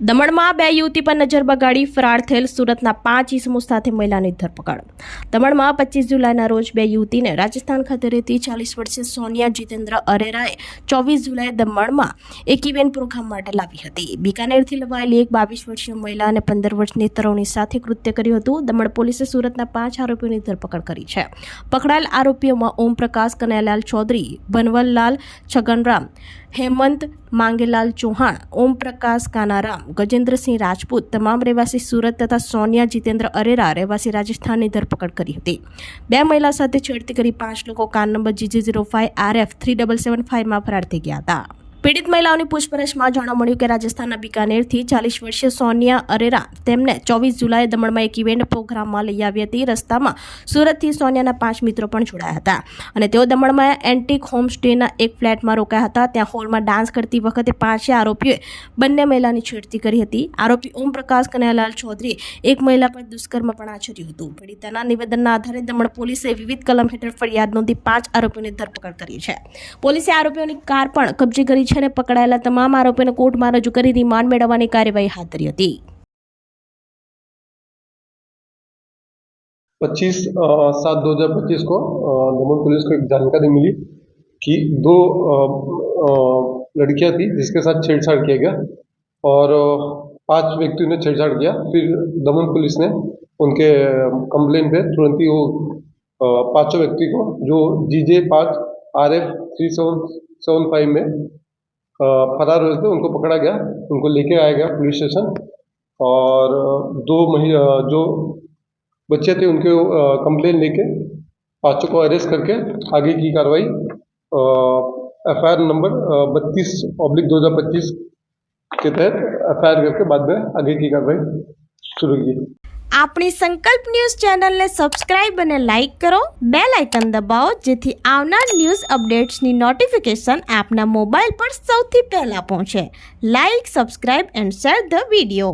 દમણમાં બે યુવતી પર નજર બગાડી ફરાર થયેલ સુરતના 5 ઇસમો સાથે મહિલાની ધરપકડ। દમણમાં 25 જુલાઈના રોજ બે યુવતીને રાજસ્થાન ખાતે રહેતી 40 વર્ષીય સોનિયા જીતેન્દ્ર અરેરાએ 24 જુલાઈએ દમણમાં એક ઇવેન્ટ પ્રોગ્રામ માટે લાવી હતી। બિકાનેરથી લવાયેલી એક 22 વર્ષીય મહિલા અને 15 વર્ષની તરુણી સાથે કૃત્ય કર્યું હતું। દમણ પોલીસે સુરતના 5 આરોપીઓની ધરપકડ કરી છે। પકડાયેલ આરોપીઓમાં ઓમ પ્રકાશ કનૈયાલાલ ચૌધરી, બનવલલાલ છગનરામ, हेमंत मांगेलाल चौहान, ओम प्रकाश कानाराम, गजेंद्रसिंह राजपूत તમામ રહેવાસી સુરત તથા સોનિયા જીતેન્દ્ર અરેરા રહેવાસી રાજસ્થાનની ધરપકડ કરી હતી। બે મહિલા સાથે છેડતી કરી 5 લોકો કાર નંબર GG05RF 3775 માં ફરાર થઈ ગયા હતા। પીડિત મહિલાઓની પૂછપરછમાં જાણવા મળ્યું કે રાજસ્થાનના બિકાનેરથી 40 વર્ષીય સોનિયા અરેરા તેમને 24 જુલાઈએ દમણમાં એક ઇવેન્ટ પ્રોગ્રામમાં લઈ આવી હતી। રસ્તામાં સુરતથી સોનિયાના 5 મિત્રો પણ જોડાયા હતા અને તેઓ દમણમાં એન્ટિક હોમ સ્ટેના એક ફ્લેટમાં રોકાયા હતા। ત્યાં હોલમાં ડાન્સ કરતી વખતે 5 આરોપીઓએ બંને મહિલાની છેડતી કરી હતી। આરોપી ઓમ પ્રકાશ કનૈયાલાલ ચૌધરીએ એક મહિલા પર દુષ્કર્મ પણ આચર્યું હતું। પીડિતાના નિવેદનના આધારે દમણ પોલીસે વિવિધ કલમ હેઠળ ફરિયાદ નોંધી 5 આરોપીઓની ધરપકડ કરી છે। પોલીસે આરોપીઓની કાર પણ કબજે કરી છે અને પકડાયેલા તમામ આરોપીઓને કોર્ટમાં રજૂ કરી રિમાન્ડ મેળવવાની કાર્યવાહી હાથ ધરી હતી। 25/7/2025 को दमन पुलिस को एक जानकारी मिली कि 2 लड़कियां थी जिसके साथ छेड़छाड़ किया गया और 5 व्यक्तियों ने छेड़छाड़ किया। फिर दमन पुलिस ने उनके कंप्लेन पे तुरंत ही वो 5 व्यक्ति को जो GJ5RF 3775 में फरार हुए थे उनको पकड़ा गया, उनको लेके आया गया पुलिस स्टेशन और 2 जो बच्चे थे उनके कंप्लेन लेके 5 को अरेस्ट करके आगे की कार्रवाई FIR नंबर 32/2025 के तहत FIR करके बाद में आगे की कार्रवाई शुरू की। આપણી સંકલ્પ ન્યૂઝ ચેનલને સબસ્ક્રાઇબ અને લાઇક કરો, બેલ આઇકન દબાવો જેથી આવનાર ન્યૂઝ અપડેટ્સની નોટિફિકેશન આપના મોબાઈલ પર સૌથી પહેલા પહોંચે। Like, subscribe and share the video.